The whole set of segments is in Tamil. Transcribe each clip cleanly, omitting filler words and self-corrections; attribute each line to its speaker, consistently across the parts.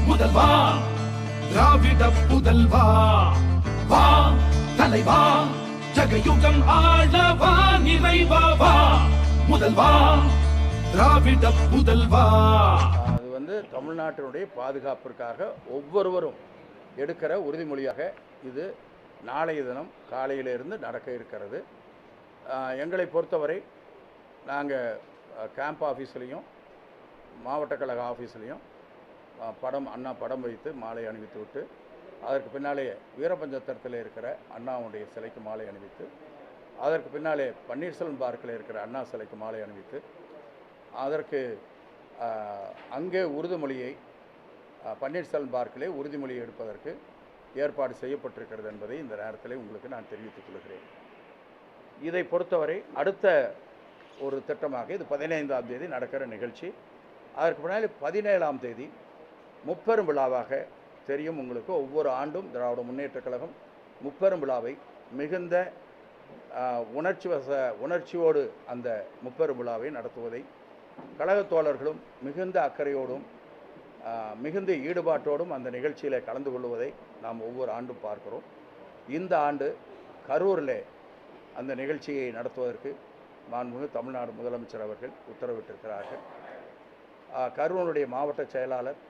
Speaker 1: முதல்வா திராவிட புதல்வா வா தலைவா ஜகயுகம் ஆளவா நிறைவா முதல்வா திராவிட புதல்வா.
Speaker 2: அது வந்து தமிழ்நாட்டினுடைய பாதுகாப்பிற்காக ஒவ்வொருவரும் எடுக்கிற உறுதிமொழியாக இது நாளைய தினம் காலையிலிருந்து நடக்க இருக்கிறது. எங்களை பொறுத்தவரை நாங்கள் கேம்ப் ஆஃபீஸ்லேயும் மாவட்ட கழக ஆஃபீஸ்லேயும் அண்ணா படம் வைத்து மாலை அணிவித்து விட்டு, அதற்கு பின்னாலே வீரபஞ்சத்திரத்தில் இருக்கிற அண்ணாவுடைய சிலைக்கு மாலை அணிவித்து, அதற்கு பின்னாலே பன்னீர்செல்வம் பார்க்கில் இருக்கிற அண்ணா சிலைக்கு மாலை அணிவித்து, அதற்கு அங்கே உறுதிமொழியை பன்னீர்செல்வம் பார்க்கிலே உறுதிமொழியை எடுப்பதற்கு ஏற்பாடு செய்யப்பட்டிருக்கிறது என்பதை இந்த நேரத்தில் உங்களுக்கு நான் தெரிவித்துக் கொள்கிறேன். இதை பொறுத்தவரை அடுத்த ஒரு திட்டமாக இது 15ஆம் தேதி நடக்கிற நிகழ்ச்சி. அதற்கு பின்னால் 17ஆம் தேதி முப்பெரும் விழாவாக தெரியும் உங்களுக்கு. ஒவ்வொரு ஆண்டும் திராவிட முன்னேற்றக் கழகம் முப்பெரும் விழாவை மிகுந்த உணர்ச்சியோடு அந்த முப்பெரும் விழாவை நடத்துவதை கழகத் தோழர்களும் மிகுந்த அக்கறையோடும் மிகுந்த ஈடுபாட்டோடும் அந்த நிகழ்ச்சியில் கலந்து கொள்வதை நாம் ஒவ்வொரு ஆண்டும் பார்க்கிறோம். இந்த ஆண்டு கரூரில் அந்த நிகழ்ச்சியை நடத்துவதற்கு மாண்புமிகு தமிழ்நாடு முதலமைச்சர் அவர்கள் உத்தரவிட்டிருக்கிறார்கள். கரூருடைய மாவட்ட செயலாளர்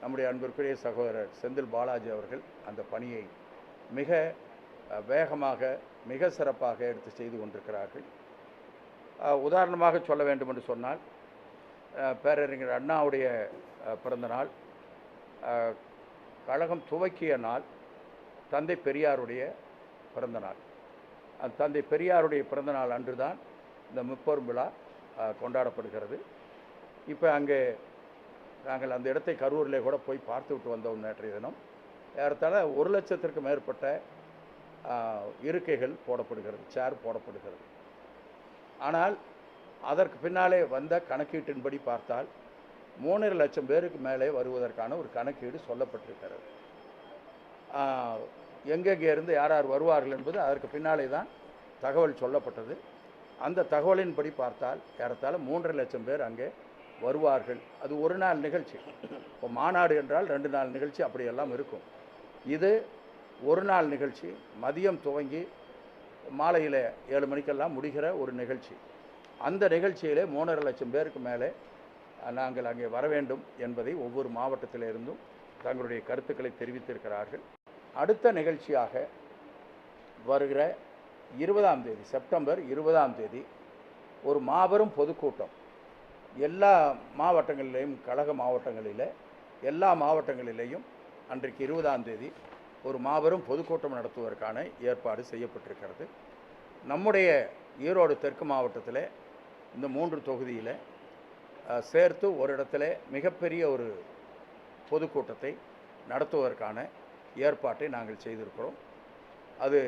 Speaker 2: நம்முடைய அன்பிற்குரிய சகோதரர் செந்தில் பாலாஜி அவர்கள் அந்த பணியை மிக வேகமாக மிக சிறப்பாக எடுத்து செய்து கொண்டிருக்கிறார்கள். உதாரணமாக சொல்ல வேண்டும் என்று சொன்னால், பேரறிஞர் அண்ணாவுடைய பிறந்தநாள், கழகம் துவக்கிய நாள் தந்தை பெரியாருடைய பிறந்தநாள். தந்தை பெரியாருடைய பிறந்தநாள் அன்று தான் இந்த முப்பெரும் விழா கொண்டாடப்படுகிறது. இப்போ அங்கே நாங்கள் அந்த இடத்தை கரூரில் கூட போய் பார்த்து விட்டு வந்தோம். நேற்றைய தினம் ஏறத்தாழ 1 லட்சத்திற்கு மேற்பட்ட இருக்கைகள் போடப்படுகிறது, சேர் போடப்படுகிறது. ஆனால் அதற்கு பின்னாலே வந்த கணக்கீட்டின்படி பார்த்தால் 3.5 லட்சம் பேருக்கு மேலே வருவதற்கான ஒரு கணக்கீடு சொல்லப்பட்டிருக்கிறது. எங்கெங்கே இருந்து யார் யார் வருவார்கள் என்பது அதற்கு பின்னாலே தான் தகவல் சொல்லப்பட்டது. அந்த தகவலின்படி பார்த்தால் ஏறத்தாழ 3.5 லட்சம் பேர் அங்கே வருவார்கள். அது ஒரு நாள் நிகழ்ச்சி. இப்போ மாநாடு என்றால் 2 நாள் நிகழ்ச்சி அப்படியெல்லாம் இருக்கும். இது ஒரு நாள் நிகழ்ச்சி. மதியம் துவங்கி மாலையில் 7 மணிக்கெல்லாம் முடிகிற ஒரு நிகழ்ச்சி. அந்த நிகழ்ச்சியிலே 3.5 லட்சம் பேருக்கு மேலே நாங்கள் அங்கே வர வேண்டும் என்பதை ஒவ்வொரு மாவட்டத்திலிருந்தும் தங்களுடைய கருத்துக்களை தெரிவித்திருக்கிறார்கள். அடுத்த நிகழ்ச்சியாக வருகிற 20ஆம் தேதி, செப்டம்பர் 20ஆம் தேதி ஒரு மாபெரும் பொதுக்கூட்டம் எல்லா மாவட்டங்களிலேயும், கழக மாவட்டங்களில் எல்லா மாவட்டங்களிலேயும் அன்றைக்கு 20ஆம் தேதி ஒரு மாபெரும் பொதுக்கூட்டம் நடத்துவதற்கான ஏற்பாடு செய்யப்பட்டிருக்கிறது. நம்முடைய ஈரோடு தெற்கு மாவட்டத்தில் இந்த 3 தொகுதியில் சேர்த்து ஒரு இடத்துல மிகப்பெரிய ஒரு பொதுக்கூட்டத்தை நடத்துவதற்கான ஏற்பாட்டை நாங்கள் செய்திருக்கிறோம். அது